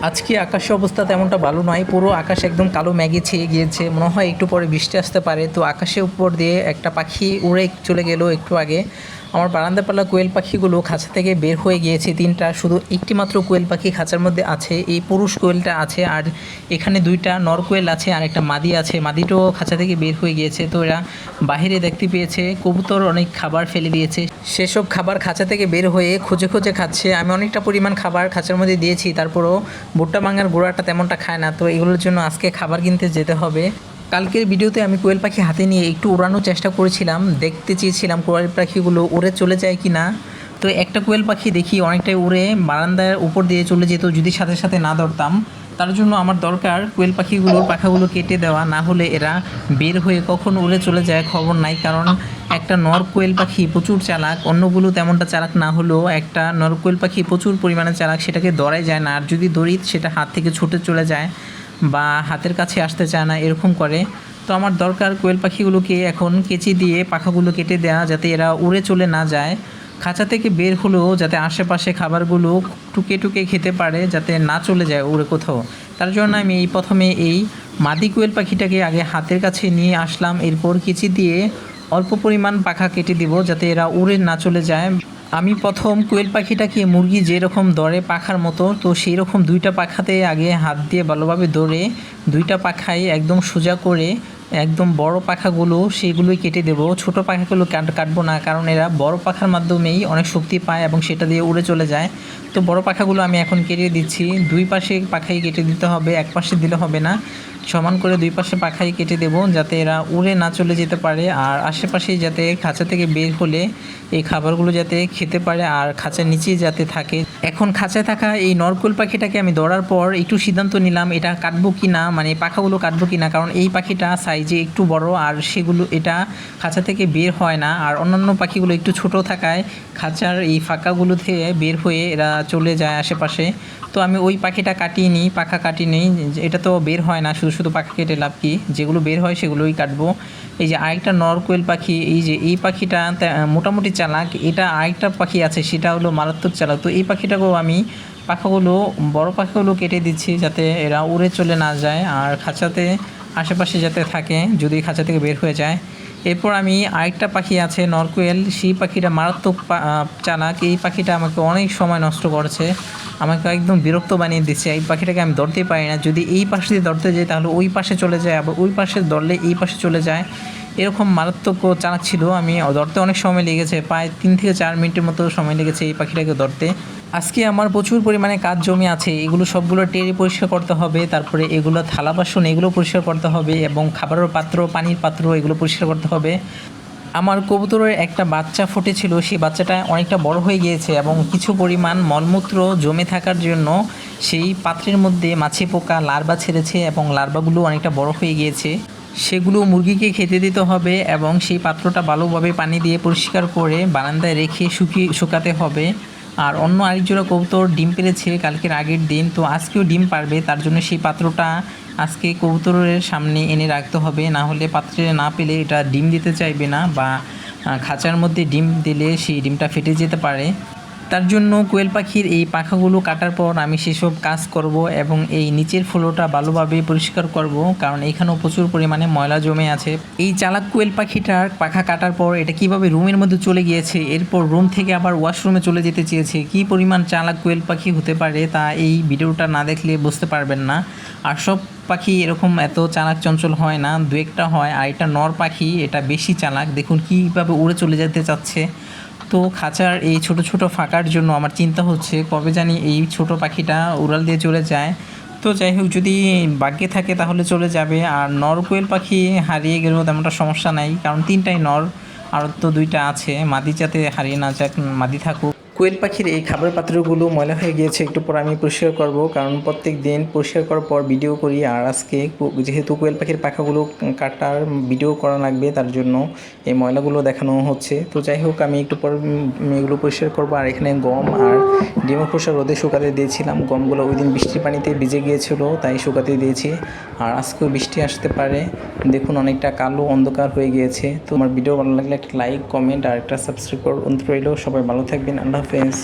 আজকে আকাশের অবস্থা তেমনটা ভালো নয়, পুরো আকাশ একদম কালো মেঘে ছেয়ে গিয়েছে, মনে হয় একটু পরে বৃষ্টি আসতে পারে। তো আকাশের উপর দিয়ে একটা পাখি উড়ে চলে গেল একটু আগে। আমার বারান্দা পালা কোয়েল পাখিগুলো খাঁচা থেকে বের হয়ে গিয়েছে তিনটা, শুধু একটি মাত্র কোয়েল পাখি খাঁচার মধ্যে আছে, এই পুরুষ কোয়েলটা আছে, আর এখানে দুইটা নর কোয়েল আছে আর একটা মাদি আছে। মাদিটাও খাঁচা থেকে বের হয়ে গিয়েছে। তো এরা বাহিরে দেখতে পেয়েছে কবুতর অনেক খাবার ফেলে দিয়েছে, সেসব খাবার খাঁচা থেকে বের হয়ে খুঁজে খুঁজে খাচ্ছে। আমি অনেকটা পরিমাণ খাবার খাঁচার মধ্যে দিয়েছি, তারপরও ভুট্টা ভাঙার গোড়াটা তেমনটা খায় না। তো এগুলোর জন্য আজকে খাবার কিনতে যেতে হবে। কালকের ভিডিওতে আমি কোয়েল পাখি হাতে নিয়ে একটু উড়ানোর চেষ্টা করেছিলাম, দেখতে চেয়েছিলাম কোয়েল পাখিগুলো উড়ে চলে যায় কি না। তো একটা কোয়েল পাখি দেখি অনেকটাই উড়ে বারান্দার উপর দিয়ে চলে যেত, যদি সাথে সাথে না ধরতাম। তার জন্য আমার দরকার কোয়েল পাখিগুলোর পাখাগুলো কেটে দেওয়া, না হলে এরা বের হয়ে কখন উড়ে চলে যায় খবর নাই। কারণ একটা নর কোয়েল পাখি প্রচুর চালাক, অন্যগুলো তেমনটা চালাক না হলেও একটা নর কোয়েল পাখি প্রচুর পরিমাণে চালাক, সেটাকে ধরাই যায় না। আর যদি ধরি সেটা হাত থেকে ছুটে চলে যায় বা হাতের কাছে আসতে চায় না, এরকম করে। তো আমার দরকার কোয়েল পাখিগুলোকে এখন কেচি দিয়ে পাখাগুলো কেটে দেওয়া, যাতে এরা উড়ে চলে না যায়। খাঁচা থেকে বের হলেও যাতে আশেপাশে খাবারগুলো টুকে টুকে খেতে পারে, যাতে না চলে যায় উড়ে কোথাও। তার জন্য আমি প্রথমে এই মাদি কোয়েল পাখিটাকে আগে হাতের কাছে নিয়ে আসলাম, এরপর কেচি দিয়ে অল্প পরিমাণ পাখা কেটে দিব, যাতে এরা উড়ে না চলে যায়। আমি প্রথম কোয়েল পাখিটাকে মুরগি যেরকম ধরে পাখার মতো, তো সেই রকম দুইটা পাখাতে আগে হাত দিয়ে ভালোভাবে ধরে দুইটা পাখাই একদম সোজা করে একদম বড় পাখাগুলো সেইগুলোই কেটে দেবো। ছোটো পাখাগুলো কাটবো না, কারণ এরা বড় পাখার মাধ্যমেই অনেক শক্তি পায় এবং সেটা দিয়ে উড়ে চলে যায়। তো বড় পাখাগুলো আমি এখন কেটে দিচ্ছি। দুই পাশে পাখাই কেটে দিতে হবে, এক পাশে দিলে হবে না, সমান করে দুই পাশে পাখাই কেটে দেবো, যাতে এরা উড়ে না চলে যেতে পারে। আর আশেপাশেই যাতে খাঁচা থেকে বের হলে এই খাবারগুলো যাতে খেতে পারে আর খাঁচার নিচেই যাতে থাকে। এখন খাঁচায় থাকা এই নরকুল পাখিটাকে আমি ধরার পর একটু সিদ্ধান্ত নিলাম এটা কাটবো কি না, মানে পাখাগুলো কাটবো কি না, কারণ এই পাখিটা সাইজে একটু বড় আর সেগুলো এটা খাঁচা থেকে বের হয় না। আর অন্যান্য পাখিগুলো একটু ছোট থাকায় খাঁচার এই ফাঁকাগুলো থেকে বের হয়ে এরা চলে যায় আশেপাশে। তো আমি ওই পাখিটা কাটিয়ে নিই, পাখা কাটিয়ে নিই, এটা তো বের হয় না, শুধু শুধু পাখা কেটে লাভ কি, যেগুলো বের হয় সেগুলোই কাটবো। এই যে আরেকটা নর কোয়েল পাখি, এই যে এই পাখিটা মোটামুটি চালাক, এটা আরেকটা পাখি আছে সেটা হলো মারাত্মক চালাক। তো এই পাখিটাকেও আমি পাখাগুলো বড় পাখিগুলো কেটে দিচ্ছি, যাতে এরা উড়ে চলে না যায় আর খাঁচাতে আশেপাশে যাতে থাকে যদি খাঁচা থেকে বের হয়ে যায়। এরপর আমি আরেকটা পাখি আছে নরকোয়েল, সেই পাখিটা মারাত্মক চালাক। এই পাখিটা আমাকে অনেক সময় নষ্ট করেছে, আমাকে একদম বিরক্ত বানিয়ে দিচ্ছে। এই পাখিটাকে আমি ধরতেই পারি না, যদি এই পাশে দিয়ে ধরতে যাই তাহলে ওই পাশে চলে যায়, আবার ওই পাশে ধরলে এই পাশে চলে যায়, এরকম মারাত্মক চালাক ছিল। আমি ধরতে অনেক সময় লেগেছে, প্রায় 3 থেকে 4 মিনিটের মতো সময় লেগেছে এই পাখিটাকে ধরতে। আজকে আমার প্রচুর পরিমাণে কাজ জমে আছে, এগুলো সবগুলো টেরে পরিষ্কার করতে হবে, তারপরে এগুলো থালা বাসন এগুলো পরিষ্কার করতে হবে, এবং খাবারের পাত্র পানির পাত্র এগুলো পরিষ্কার করতে হবে। আমার কবুতরের একটা বাচ্চা ফুটেছিল, সেই বাচ্চাটা অনেকটা বড় হয়ে গিয়েছে এবং কিছু পরিমাণ মলমূত্র জমে থাকার জন্য সেই পাত্রের মধ্যে মাছি পোকা লার্ভা ছেড়েছে এবং লার্ভাগুলো অনেকটা বড় হয়ে গিয়েছে। সেগুলো মুরগিকে খেতে দিতে হবে এবং সেই পাত্রটা ভালোভাবে পানি দিয়ে পরিষ্কার করে বারান্দায় রেখে শুকাতে হবে। আর অন্য আরেক জোড়া কবুতর ডিম পেড়েছে কালকের আগের দিন, তো আজকেও ডিম পারবে, তার জন্য সেই পাত্রটা আজকে কবুতরের সামনে এনে রাখতে হবে, না হলে পাত্রে না পেলে এটা ডিম দিতে চাইবে না, বা খাঁচার মধ্যে ডিম দিলে সেই ডিমটা ফেটে যেতে পারে। তার জন্য কোয়েল পাখির এই পাখাগুলো কাটার পর আমি সেসব কাজ করব এবং এই নিচের ফ্লোরটা ভালোভাবে পরিষ্কার করব, কারণ এখানেও প্রচুর পরিমাণে ময়লা জমে আছে। এই চালাক কোয়েল পাখিটার পাখা কাটার পর এটা কিভাবে রুমের মধ্যে চলে গিয়েছে, এরপর রুম থেকে আবার ওয়াশরুমে চলে যেতে চেয়েছে, কি পরিমাণ চালাক কোয়েল পাখি হতে পারে তা এই ভিডিওটা না দেখলে বুঝতে পারবেন না। আর সব পাখি এরকম এত চালাক চঞ্চল হয় না, দু একটা হয়। আর এটা নর পাখি, এটা বেশি চালাক, দেখুন কীভাবে উড়ে চলে যেতে চাচ্ছে। তো খাঁচার এই ছোট ছোট ফাঁকার জন্য আমার চিন্তা হচ্ছে কবে জানি এই ছোট পাখিটা উড়াল দিয়ে চলে যায়। তো যাই হোক, যদি ভাগ্যে থাকে তাহলে চলে যাবে। আর নর কোয়েল পাখি হারিয়ে গেলেও তেমনটা সমস্যা নাই, কারণ 3টাই নর, আর তো 2টা আছে, মাদি যাতে হারিয়ে না যাক, মাদি থাকুক। কোয়েল পাখির এই খাবার পাত্রগুলো ময়লা হয়ে গিয়েছে, একটু পর আমি পরিষ্কার করব, কারণ প্রত্যেক দিন পরিষ্কার করার পর ভিডিও করি। আর আজকে যেহেতু কোয়েল পাখির পাখাগুলো কাটার ভিডিও করা লাগবে, তার জন্য এই ময়লাগুলো দেখানো হচ্ছে। তো যাই হোক, আমি একটু পর এগুলো পরিষ্কার করবো। আর এখানে গম আর ডিমের খোসা রোদে শুকাতে দিয়েছিলাম, গমগুলো ওই দিন বৃষ্টির পানিতে ভিজে গিয়েছিল তাই শুকাতে দিয়েছি। আর আজকেও বৃষ্টি আসতে পারে, দেখুন অনেকটা কালো অন্ধকার হয়ে গিয়েছে। তো আমার ভিডিও ভালো লাগলে একটা লাইক, কমেন্ট আর একটা সাবস্ক্রাইব করুন রইল। সবাই ভালো থাকবেন, আল্লাহ হাফেজ।